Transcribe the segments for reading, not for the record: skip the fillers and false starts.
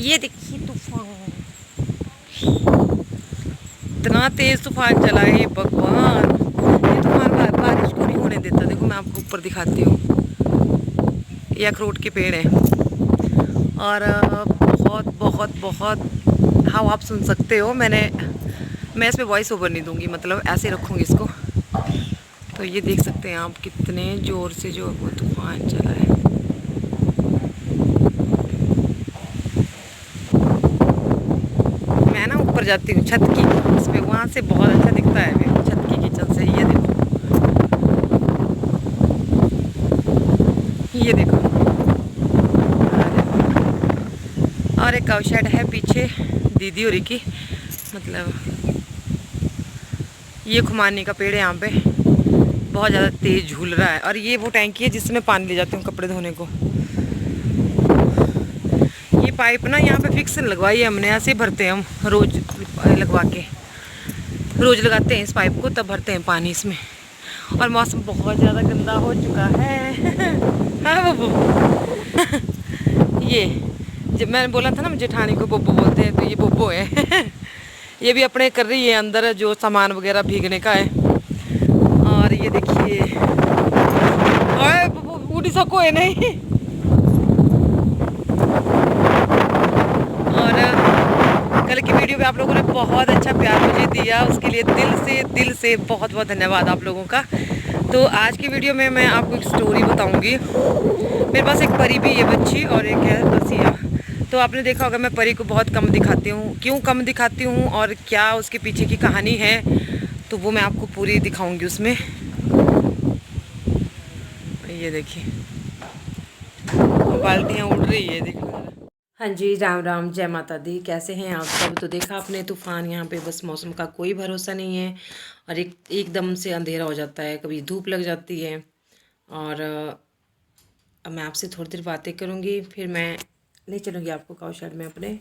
ये देखिए तूफान, इतना तेज तूफान चला है भगवान। ये तूफान बारिश को नहीं होने देता। देखो मैं आपको ऊपर दिखाती हूँ, ये अखरोट के पेड़ है और बहुत बहुत बहुत हाँ आप सुन सकते हो। मैं इसमें वॉइस ओवर नहीं दूंगी, मतलब ऐसे रखूँगी इसको। तो ये देख सकते हैं आप कितने ज़ोर से जो वो तूफान चला है। मैं ना ऊपर जाती हूँ छत की, उस पर वहाँ से बहुत अच्छा दिखता है मेरे छत की किचन से। ये देखो और एक काऊ शेड है पीछे दीदी होरी की, मतलब ये खुमानी का पेड़ है यहाँ पे, बहुत ज़्यादा तेज़ झूल रहा है। और ये वो टैंकी है जिसमें पानी ले जाती हूँ कपड़े धोने को। ये पाइप ना यहाँ पे फिक्स लगवाई है हमने, ऐसे ही भरते हैं हम रोज लगवा के, रोज लगाते हैं इस पाइप को, तब भरते हैं पानी इसमें। और मौसम बहुत ज़्यादा गंदा हो चुका है। हाँ बब्बू। ये जब मैंने बोला था ना मुझे जेठानी को बब्बू बोलते हैं, तो ये बब्बू है। ये भी अपने कर रही है अंदर जो सामान वगैरह भीगने का है। और ये देखिए ओए बब्बू उड़ी सको है नहीं। और कल की वीडियो में आप लोगों ने बहुत अच्छा प्यार मुझे दिया, उसके लिए दिल से बहुत बहुत धन्यवाद आप लोगों का। तो आज की वीडियो में मैं आपको एक स्टोरी बताऊंगी। मेरे पास एक परी भी है बच्ची और एक है रसिया। तो आपने देखा होगा मैं परी को बहुत कम दिखाती हूँ, क्यों कम दिखाती हूँ और क्या उसके पीछे की कहानी है, तो वो मैं आपको पूरी दिखाऊंगी उसमें। ये देखिए बाल्टियाँ उड़ रही है, देखो। हाँ जी, राम राम, जय माता दी। कैसे हैं आप सब? तो देखा आपने तूफान, यहाँ पे बस मौसम का कोई भरोसा नहीं है और एकदम से अंधेरा हो जाता है, कभी धूप लग जाती है। और अब मैं आपसे थोड़ी देर बातें करूँगी, फिर मैं ले चलूँगी आपको काउशेड में अपने।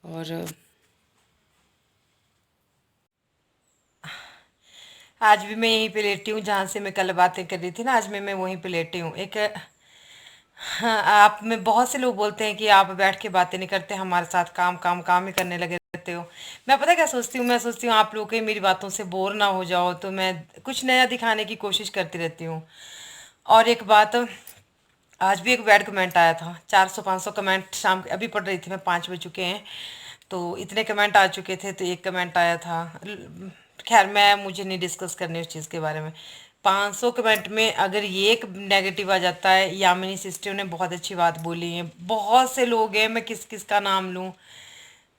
और आज भी मैं यहीं पे लेटी हूँ जहाँ से मैं कल बातें कर रही थी ना, आज मैं वहीं पे लेटी हूँ। एक हाँ, आप में बहुत से लोग बोलते हैं कि आप बैठ के बातें नहीं करते, हमारे साथ काम काम काम ही करने लगे रहते हो। मैं पता क्या सोचती हूँ, मैं सोचती हूँ आप लोग कहीं मेरी बातों से बोर ना हो जाओ, तो मैं कुछ नया दिखाने की कोशिश करती रहती हूँ। और एक बात, आज भी एक बैड कमेंट आया था, 400-500 कमेंट शाम अभी पढ़ रही थी मैं, 5 बज चुके हैं तो इतने कमेंट आ चुके थे। तो एक कमेंट आया था, खैर मैं मुझे नहीं डिस्कस करनी उस चीज़ के बारे में। 500 कमेंट में अगर ये एक नेगेटिव आ जाता है, यामिनी सिस्टर ने बहुत अच्छी बात बोली है, बहुत से लोग हैं, मैं किस किस का नाम लूँ।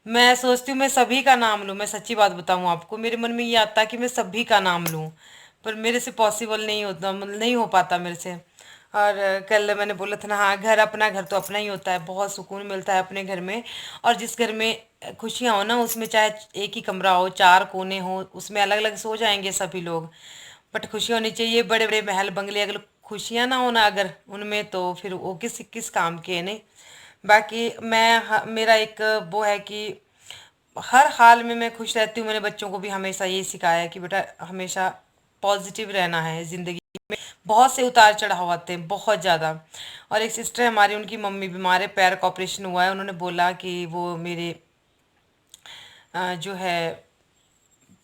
मैं सोचती हूँ मैं सभी का नाम लूँ, मैं सच्ची बात बताऊँ आपको, मेरे मन में ये आता है कि मैं सभी का नाम लूँ, पर मेरे से पॉसिबल नहीं होता, मतलब नहीं हो पाता मेरे से। और कल मैंने बोला था ना, हाँ घर अपना, घर तो अपना ही होता है, बहुत सुकून मिलता है अपने घर में। और जिस घर में खुशियाँ हो ना, उसमें चाहे एक ही कमरा हो, 4 कोने हो, उसमें अलग अलग सो जाएंगे सभी लोग, बट खुशी होनी चाहिए। बड़े बड़े महल बंगले अगर खुशियाँ ना हो ना अगर उनमें, तो फिर वो किस किस काम के हैं नहीं। बाकी मेरा एक वो है कि हर हाल में मैं खुश रहती हूँ। मैंने बच्चों को भी हमेशा ये सिखाया है कि बेटा हमेशा पॉजिटिव रहना है ज़िंदगी। बहुत से उतार चढ़ाव आते हैं, बहुत ज़्यादा। और एक सिस्टर है हमारी, उनकी मम्मी बीमार है, पैर का ऑपरेशन हुआ है, उन्होंने बोला कि वो मेरे जो है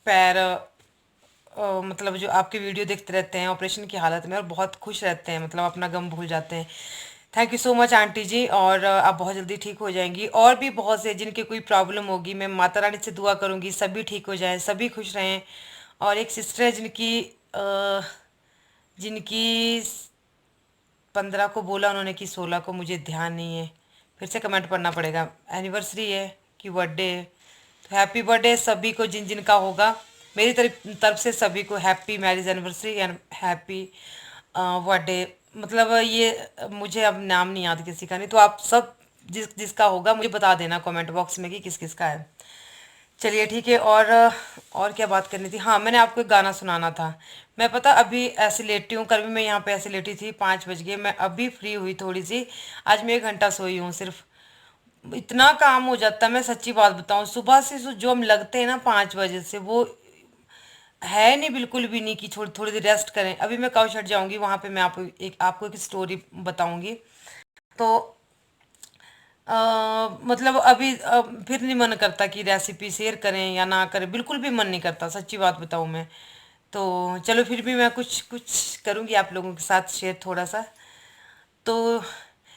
पैर मतलब जो आपके वीडियो देखते रहते हैं ऑपरेशन की हालत में और बहुत खुश रहते हैं, मतलब अपना गम भूल जाते हैं। Thank you so much aunty ji. और आप बहुत जल्दी ठीक हो जाएंगी। और भी बहुत से जिनके कोई प्रॉब्लम होगी, मैं माता रानी से दुआ करूंगी सभी ठीक हो जाएं, सभी खुश रहें। और एक सिस्टर है जिनकी जिनकी 15 को बोला उन्होंने कि 16 को, मुझे ध्यान नहीं है, फिर से कमेंट पढ़ना पड़ेगा, एनिवर्सरी है कि बर्थडे है। तो हैप्पी बर्थडे सभी को जिन जिन का होगा, मेरी तरफ से सभी को happy marriage anniversary and happy birthday. मतलब ये मुझे अब नाम नहीं याद किसी का, नहीं तो आप सब जिसका होगा मुझे बता देना कमेंट बॉक्स में कि किस किस का है। चलिए ठीक है। और क्या बात करनी थी, हाँ मैंने आपको एक गाना सुनाना था। मैं पता अभी ऐसे लेटी हूँ, कल भी मैं यहाँ पे ऐसे लेटी थी, 5 बज गए, मैं अभी फ्री हुई थोड़ी सी। आज मैं 1 घंटा सोई हूँ सिर्फ, इतना काम हो जाता है। मैं सच्ची बात बताऊँ, सुबह से जो हम लगते हैं ना 5 बजे से, वो है नहीं बिल्कुल भी नहीं कि थोड़ी थोड़ी देर रेस्ट करें। अभी मैं काउ शट जाऊँगी, वहाँ पे मैं आपको एक स्टोरी बताऊँगी। तो मतलब अभी फिर नहीं मन करता कि रेसिपी शेयर करें या ना करें, बिल्कुल भी मन नहीं करता, सच्ची बात बताऊं मैं। तो चलो फिर भी मैं कुछ कुछ करूंगी आप लोगों के साथ शेयर थोड़ा सा। तो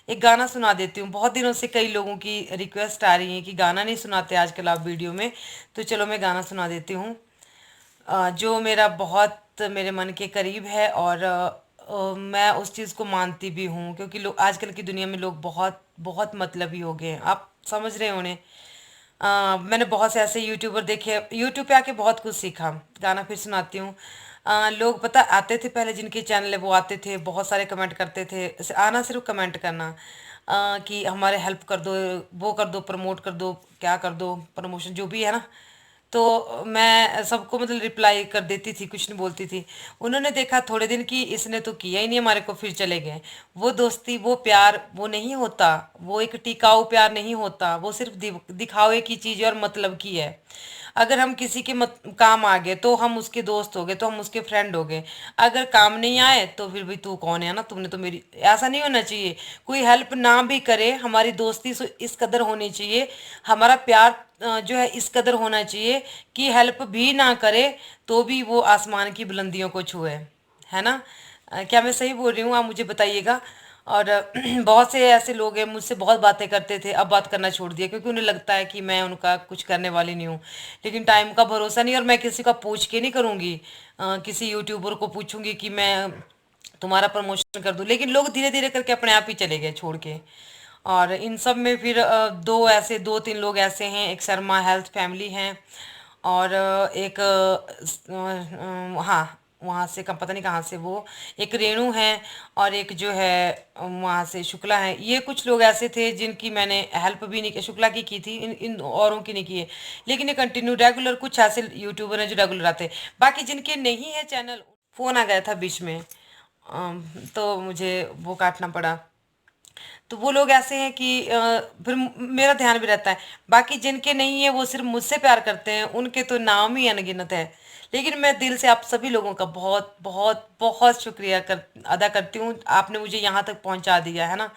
एक गाना सुना देती हूँ, बहुत दिनों से कई लोगों की रिक्वेस्ट आ रही है कि गाना नहीं सुनाते आजकल आप वीडियो में। तो चलो मैं गाना सुना देती हूँ, जो मेरा बहुत मेरे मन के करीब है। और मैं उस चीज़ को मानती भी हूँ, क्योंकि लोग आजकल की दुनिया में लोग बहुत बहुत मतलबी हो गए हैं, आप समझ रहे हो उन्हें। मैंने बहुत से ऐसे यूट्यूबर देखे, यूट्यूब पे आके बहुत कुछ सीखा। गाना फिर सुनाती हूँ। लोग पता आते थे पहले, जिनके चैनल है वो आते थे, बहुत सारे कमेंट करते थे, आना सिर्फ कमेंट करना, कि हमारे हेल्प कर दो, वो कर दो, प्रमोट कर दो, क्या कर दो, प्रमोशन जो भी है ना। तो मैं सबको मतलब रिप्लाई कर देती थी, कुछ नहीं बोलती थी। उन्होंने देखा थोड़े दिन की इसने तो किया ही नहीं हमारे को, फिर चले गए। वो दोस्ती, वो प्यार वो नहीं होता, वो एक टिकाऊ प्यार नहीं होता, वो सिर्फ दिखावे की चीज़ है और मतलब की है। अगर हम किसी के काम आ गए तो हम उसके दोस्त हो गए, तो हम उसके फ्रेंड हो गए। अगर काम नहीं आए तो फिर भी तू कौन है ना, तुमने तो मेरी, ऐसा नहीं होना चाहिए। कोई हेल्प ना भी करे, हमारी दोस्ती इस कदर होनी चाहिए, हमारा प्यार जो है इस कदर होना चाहिए कि हेल्प भी ना करे तो भी वो आसमान की बुलंदियों को छुए, है ना। क्या मैं सही बोल रही हूँ, आप मुझे बताइएगा। और बहुत से ऐसे लोग हैं मुझसे बहुत बातें करते थे, अब बात करना छोड़ दिया, क्योंकि उन्हें लगता है कि मैं उनका कुछ करने वाली नहीं हूँ। लेकिन टाइम का भरोसा नहीं, और मैं किसी का पूछ के नहीं करूँगी। किसी यूट्यूबर को पूछूंगी कि मैं तुम्हारा प्रमोशन कर दूं, लेकिन लोग धीरे धीरे करके अपने आप ही चले गए छोड़ के। और इन सब में फिर दो तीन लोग ऐसे हैं, एक शर्मा हेल्थ फैमिली हैं, और एक हाँ, वहाँ से पता नहीं कहाँ से वो, एक रेणु है, और एक जो है वहाँ से शुक्ला है। ये कुछ लोग ऐसे थे जिनकी मैंने हेल्प भी नहीं की, शुक्ला की थी, इन इन औरों की नहीं की है। लेकिन ये कंटिन्यू रेगुलर कुछ ऐसे यूट्यूबर हैं जो रेगुलर आते हैं, बाकी जिनके नहीं है चैनल। फ़ोन आ गया था बीच में, तो मुझे वो काटना पड़ा। तो वो लोग ऐसे हैं कि फिर मेरा ध्यान भी रहता है। बाकी जिनके नहीं है वो सिर्फ मुझसे प्यार करते हैं, उनके तो नाम ही अनगिनत है। लेकिन मैं दिल से आप सभी लोगों का बहुत बहुत बहुत शुक्रिया अदा करती हूँ, आपने मुझे यहाँ तक पहुँचा दिया है ना।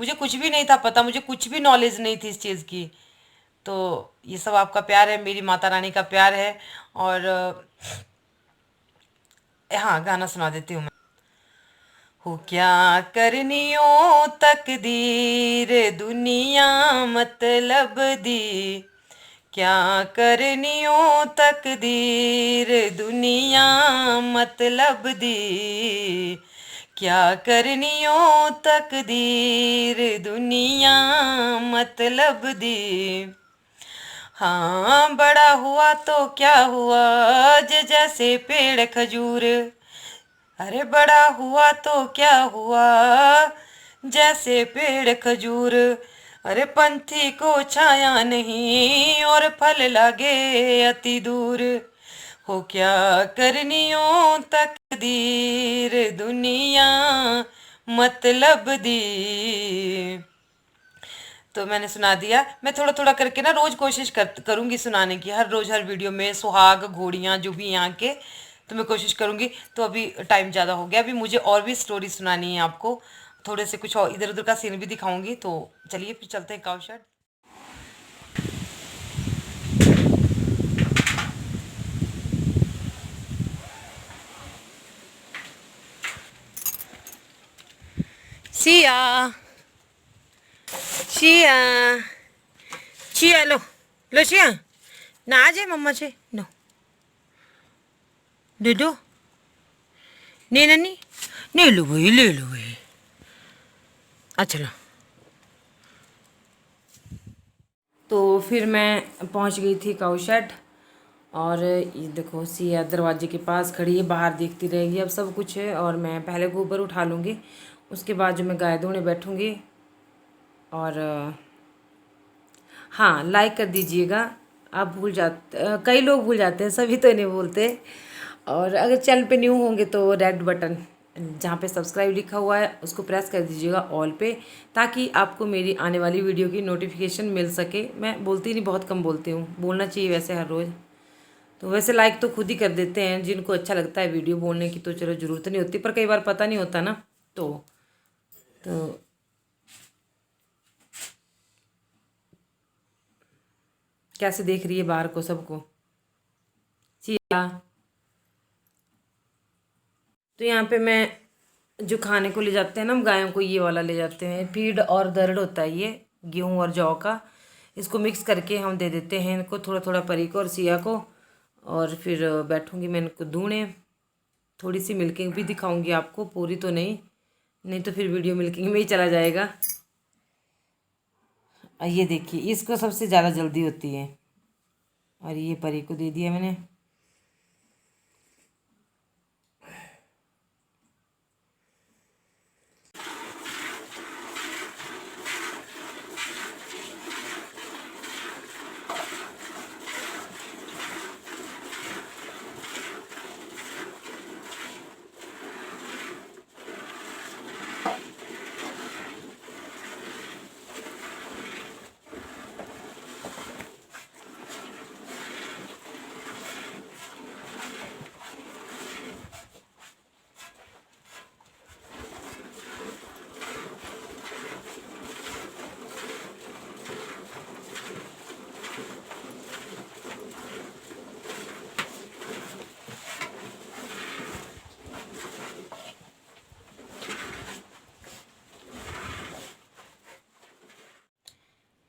मुझे कुछ भी नहीं था पता, मुझे कुछ भी नॉलेज नहीं थी इस चीज़ की। तो ये सब आपका प्यार है, मेरी माता रानी का प्यार है। और हाँ, गाना सुना देती हूँ मैं। हो क्या करनियो तकदीर दुनिया मतलब दी, क्या करनियो तकदीर दुनिया मतलब दी, क्या करनियो तकदीर दुनिया मतलब दी। हाँ, बड़ा हुआ तो क्या हुआ, जैसे पेड़ खजूर। अरे बड़ा हुआ तो क्या हुआ, जैसे पेड़ खजूर। अरे पंछी को छाया नहीं और फल लगे अति दूर। हो क्या करनियों तकदीर दुनिया मतलब दी। तो मैंने सुना दिया। मैं थोड़ा थोड़ा करके ना रोज कोशिश करूंगी सुनाने की, हर रोज हर वीडियो में सुहाग घोड़ियाँ जो भी यहाँ के, तो मैं कोशिश करूंगी। तो अभी टाइम ज़्यादा हो गया, अभी मुझे और भी स्टोरी सुनानी है आपको, थोड़े से कुछ और इधर उधर का सीन भी दिखाऊंगी। तो चलिए फिर चलते हैं काउशेड। सिया, सिया, सिया लो, लो सिया, ना आ जाए मम्मा से, नो दे दो, नहीं नन्नी, ले लो भाई, ले लो भाई। अच्छा लो। तो फिर मैं पहुंच गई थी काउशेड, और ये देखो सिया दरवाजे के पास खड़ी है, बाहर देखती रहेगी। अब सब कुछ है, और मैं पहले गोबर उठा लूँगी, उसके बाद जो मैं गाय धोने बैठूँगी। और हाँ, लाइक कर दीजिएगा। आप भूल जाते, कई लोग भूल जाते हैं, सभी तो नहीं बोलते। और अगर चैनल पे न्यू होंगे तो रेड बटन जहाँ पे सब्सक्राइब लिखा हुआ है उसको प्रेस कर दीजिएगा ऑल पे, ताकि आपको मेरी आने वाली वीडियो की नोटिफिकेशन मिल सके। मैं बोलती नहीं, बहुत कम बोलती हूँ, बोलना चाहिए वैसे हर रोज़। तो वैसे लाइक तो खुद ही कर देते हैं, जिनको अच्छा लगता है वीडियो बोलने की तो चलो ज़रूरत नहीं होती, पर कई बार पता नहीं होता ना। तो कैसे देख रही है बाहर को सबको। सिया, तो यहाँ पे मैं जो खाने को ले जाते हैं ना हम गायों को, ये वाला ले जाते हैं, फीड और दरड़ होता है ये, गेहूं और जौ का। इसको मिक्स करके हम दे देते हैं इनको, थोड़ा थोड़ा परी को और सिया को। और फिर बैठूंगी मैं इनको दूने। थोड़ी सी मिल्किंग भी दिखाऊंगी आपको, पूरी तो नहीं, नहीं तो फिर वीडियो मिल्किंग में ही चला जाएगा। ये देखिए, इसको सबसे ज़्यादा जल्दी होती है। और ये परी को दे दिया मैंने।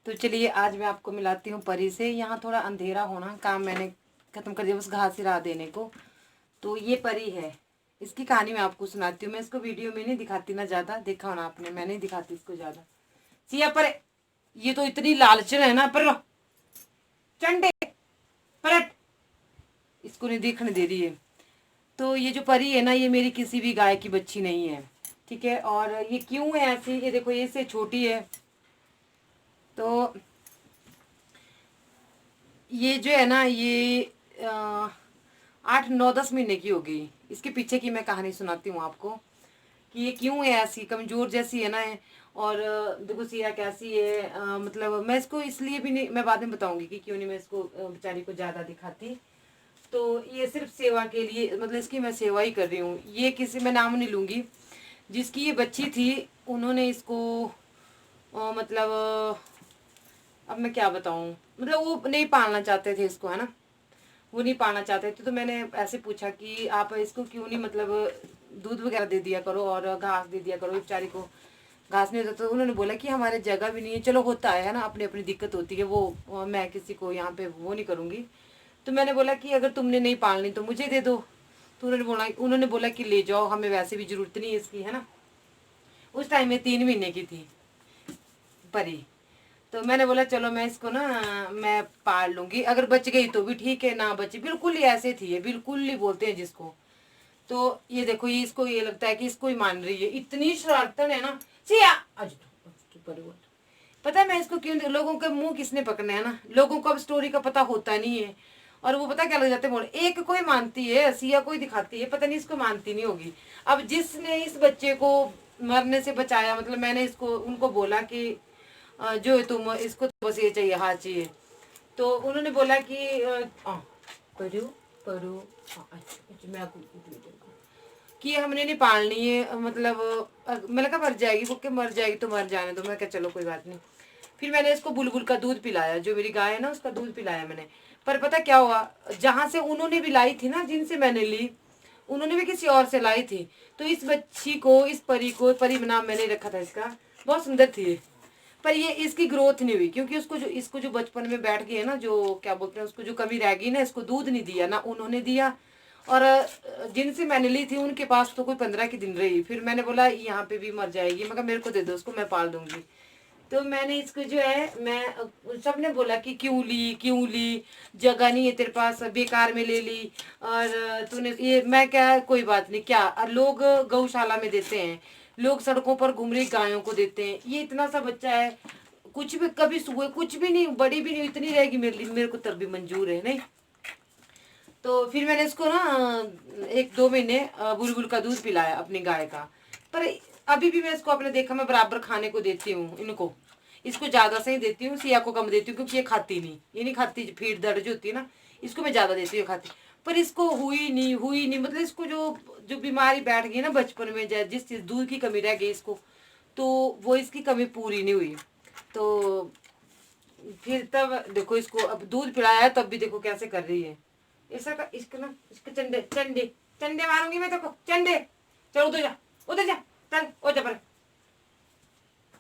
तो चलिए आज मैं आपको मिलाती हूँ परी से। यहाँ थोड़ा अंधेरा होना, काम मैंने ख़त्म कर दिया, बस घास ही रहा देने को। तो ये परी है, इसकी कहानी मैं आपको सुनाती हूँ। मैं इसको वीडियो में नहीं दिखाती ना ज़्यादा, देखा होना आपने, मैं नहीं दिखाती इसको ज़्यादा। सिया पर ये तो इतनी लालचन है ना, पर चंडे पलट, इसको नहीं देखने दे रही है। तो ये जो परी है ना, ये मेरी किसी भी गाय की बच्ची नहीं है, ठीक है। और ये क्यों है ऐसी, ये देखो, ये से छोटी है। तो ये जो है ना, ये 8 9 10 महीने की हो गई। इसके पीछे की मैं कहानी सुनाती हूँ आपको कि ये क्यों है ऐसी, कमज़ोर जैसी है ना है। और देखो सिया कैसी है। मतलब मैं इसको इसलिए भी नहीं, मैं बाद में बताऊंगी कि क्यों नहीं मैं इसको बेचारी को ज़्यादा दिखाती। तो ये सिर्फ सेवा के लिए, मतलब इसकी मैं सेवा ही कर रही हूँ। ये किसी, मैं नाम नहीं लूँगी, जिसकी ये बच्ची थी उन्होंने इसको मतलब अब मैं क्या बताऊँ, मतलब वो नहीं पालना चाहते थे इसको, है ना, वो नहीं पालना चाहते थे। तो मैंने ऐसे पूछा कि आप इसको क्यों नहीं मतलब दूध वगैरह दे दिया करो और घास दे दिया करो, बेचारी को घास नहीं होता। तो उन्होंने बोला कि हमारे जगह भी नहीं है। चलो होता है ना, अपनी अपनी दिक्कत होती है, वो मैं किसी को यहाँ पे वो नहीं करूँगी। तो मैंने बोला कि अगर तुमने नहीं पालनी तो मुझे दे दो। तो उन्होंने बोला कि ले जाओ, हमें वैसे भी ज़रूरत नहीं है इसकी, है ना। उस टाइम में 3 महीने की थी परी। तो मैंने बोला चलो मैं इसको ना मैं पाल लूंगी, अगर बच गई तो भी ठीक है, ना बची बिल्कुल ही ऐसे थी, ये बिल्कुल ही बोलते हैं जिसको। तो ये देखो, ये इसको ये लगता है कि इसको ही मान रही है, इतनी शरारतन है ना। सिया आज तो पता है मैं इसको क्यों, लोगों के मुंह किसने पकड़ना है ना, लोगों को अब स्टोरी का पता होता नहीं है। और वो पता क्या लग जाते हैं, एक कोई मानती है, सिया कोई दिखाती है, पता नहीं इसको मानती नहीं होगी। अब जिसने इस बच्चे को मरने से बचाया, मतलब मैंने इसको उनको बोला कि जो तुम इसको तो बस ये चाहिए, हाँ चाहिए। तो उन्होंने बोला कि पढ़ो पढ़ो, अच्छा मैं कि हमने नहीं पालनी है, मतलब मैंने कहा मर जाएगी, वो के मर जाएगी तो मर जाने दो। मैं कहा चलो कोई बात नहीं। फिर मैंने इसको बुलबुल का दूध पिलाया, जो मेरी गाय है ना उसका दूध पिलाया मैंने। पर पता क्या हुआ, जहाँ से उन्होंने भी लाई थी ना, जिनसे मैंने ली, उन्होंने भी किसी और से लाई थी। तो इस बच्ची को, इस परी को, परी नाम मैंने रखा था इसका, बहुत सुंदर थी। पर ये इसकी ग्रोथ नहीं हुई, क्योंकि इसको जो बचपन में बैठ गई है ना, जो क्या बोलते हैं उसको, जो कमी रह गई ना, इसको दूध नहीं दिया ना उन्होंने दिया। और जिनसे मैंने ली थी उनके पास तो कोई 15 के दिन रही। फिर मैंने बोला यहाँ पे भी मर जाएगी, मगर मेरे को दे दो उसको, मैं पाल दूंगी। तो मैंने इसको जो है, मैं सबने बोला कि क्यों ली, जगह नहीं है तेरे पास, बेकार में ले ली। और तूने ये, मैं क्या, कोई बात नहीं, क्या लोग गौशाला में देते हैं, लोग सड़कों पर घूम रही गायों को देते हैं। ये इतना सा बच्चा है, कुछ भी कभी सुबह कुछ भी नहीं, बड़ी भी नहीं, इतनी रहेगी मेरे को तब भी मंजूर है नहीं। तो फिर मैंने इसको ना 1 2 महीने बुलबुल का दूध पिलाया अपनी गाय का। पर अभी भी मैं इसको अपने देखा, मैं बराबर खाने को देती हूँ इनको, इसको ज्यादा से ही देती हूँ, सिया को कम देती हूँ, क्योंकि ये खाती नहीं, ये नहीं खाती, फीड दर्द जो होती है ना, इसको मैं ज्यादा देती हूँ, खाती। पर इसको हुई नहीं, मतलब इसको जो जो बीमारी बैठ गई ना बचपन में, जिस चीज दूध की कमी रह गई इसको, तो वो इसकी कमी पूरी नहीं हुई। तो फिर तब देखो इसको अब दूध पिलाया है तब भी देखो कैसे कर रही है ऐसा का, इसको ना इसके चंडे चंडे चंडे मारूंगी मैं तेको चंडे। चल उधर जा चल ओ जा पर।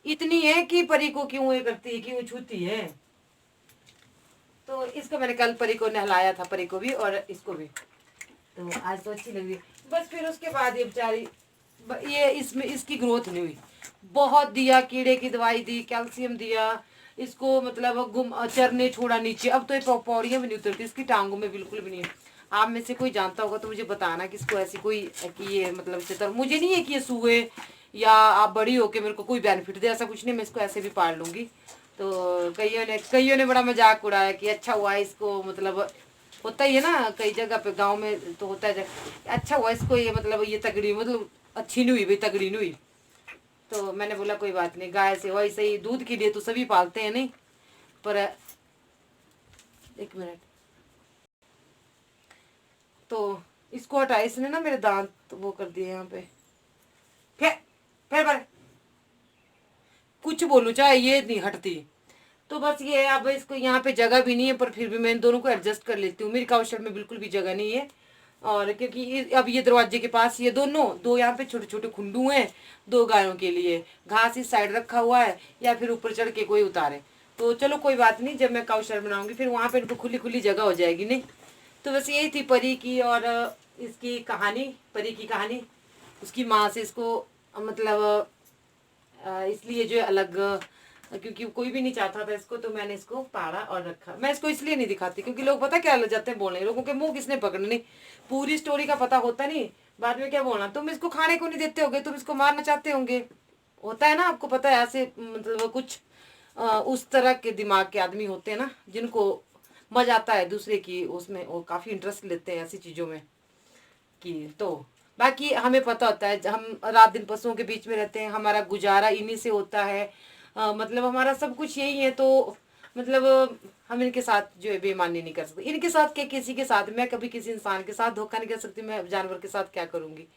इतनी है कि परी को क्यों ये करती है, क्यों छूती है। तो इसको मैंने कल परी को नहलाया था, परी को भी और इसको भी, तो आज तो अच्छी लग रही। बस फिर उसके बाद ये बेचारी ये इसमें इसकी ग्रोथ नहीं हुई। बहुत दिया, कीड़े की दवाई दी, कैल्शियम दिया इसको, मतलब गुम चरने छोड़ा नीचे। अब तो ये पौड़ियाँ भी नहीं उतरती इसकी टांगों में, बिल्कुल भी नहीं है। आप में से कोई जानता होगा तो मुझे बताना कि इसको ऐसी कोई कि ये मतलब चित्र, मुझे नहीं है कि ये सूए या आप बड़ी होके मेरे को कोई बेनिफिट दे, ऐसा कुछ नहीं। मैं इसको ऐसे भी पाल लूंगी। तो कईयों ने बड़ा मजाक उड़ाया कि अच्छा हुआ इसको, मतलब होता ही है ना कई जगह पे, गांव में तो होता है, अच्छा हुआ इसको ये, मतलब ये तगड़ी, मतलब अच्छी नहीं हुई भाई, तगड़ी नहीं हुई। तो मैंने बोला कोई बात नहीं, गाय से वैसे ही दूध के लिए तो सभी पालते हैं नहीं, पर एक मिनट। तो इसको हटा, इसने ना मेरे दांत वो कर दिए यहाँ पे। फिर कुछ बोलूं चाहे ये नहीं हटती। तो बस ये अब इसको यहाँ पे जगह भी नहीं है, पर फिर भी मैं इन दोनों को एडजस्ट कर लेती हूँ। मेरी काउशेड में बिल्कुल भी जगह नहीं है, और क्योंकि अब ये दरवाजे के पास ये दोनों दो यहाँ पे छोटे छोटे खुंडू हैं, दो गायों के लिए घास इस साइड रखा हुआ है, या फिर ऊपर चढ़ के कोई उतारे। तो चलो कोई बात नहीं, जब मैं काउशेड बनाऊंगी फिर वहाँ पे इनको खुली खुली जगह हो जाएगी। नहीं तो बस यही थी परी की और इसकी कहानी, परी की कहानी। उसकी माँ से इसको मतलब इसलिए जो है अलग, क्योंकि कोई भी नहीं चाहता था इसको, तो मैंने इसको पाला और रखा। मैं इसको इसलिए नहीं दिखाती क्योंकि लोग पता क्या लग जाते हैं बोलने, लोगों के मुंह किसने पकड़ने, पूरी स्टोरी का पता होता नहीं, बाद में क्या बोलना, तुम इसको खाने को नहीं देते होगे, तुम इसको मारना चाहते होंगे, होता है ना, आपको पता है ऐसे, मतलब कुछ उस तरह के दिमाग के आदमी होते हैं ना, जिनको मजा आता है दूसरे की उसमें, वो काफी इंटरेस्ट लेते हैं ऐसी चीजों में कि। तो बाकी हमें पता होता है, हम रात दिन पशुओं के बीच में रहते हैं, हमारा गुजारा इन्हीं से होता है, मतलब हमारा सब कुछ यही है। तो मतलब हम इनके साथ जो है बेईमानी नहीं कर सकते, इनके साथ क्या, किसी के साथ, मैं कभी किसी इंसान के साथ धोखा नहीं कर सकती, मैं जानवर के साथ क्या करूँगी।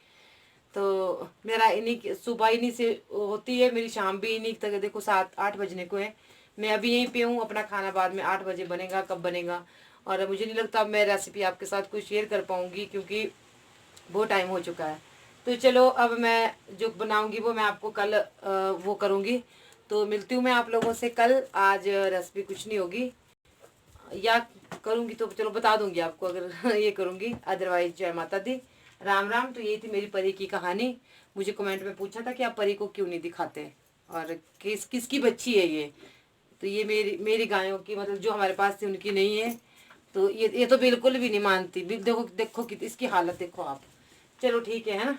तो मेरा इन्हीं सुबह इन्हीं से होती है, मेरी शाम भी इन्हीं तक, देखो 7-8 बजने को है, मैं अभी यहीं पे हूँ, अपना खाना बाद में 8 बजे बनेगा, कब बनेगा, और मुझे नहीं लगता अब मैं रेसिपी आपके साथ कोई शेयर कर पाऊँगी क्योंकि बहुत टाइम हो चुका है। तो चलो अब मैं जो बनाऊंगी वो मैं आपको कल वो करूंगी। तो मिलती हूँ मैं आप लोगों से कल। आज रेसिपी कुछ नहीं होगी, या करूंगी तो चलो बता दूंगी आपको अगर ये करूंगी, अदरवाइज जय माता दी, राम राम। तो यही थी मेरी परी की कहानी। मुझे कमेंट में पूछा था कि आप परी को क्यों नहीं दिखाते, और किसकी बच्ची है ये। तो ये मेरी गायों की, मतलब जो हमारे पास थी उनकी नहीं है। तो ये तो बिल्कुल भी नहीं मानती, देखो देखो कि इसकी हालत देखो आप। चलो ठीक है ना।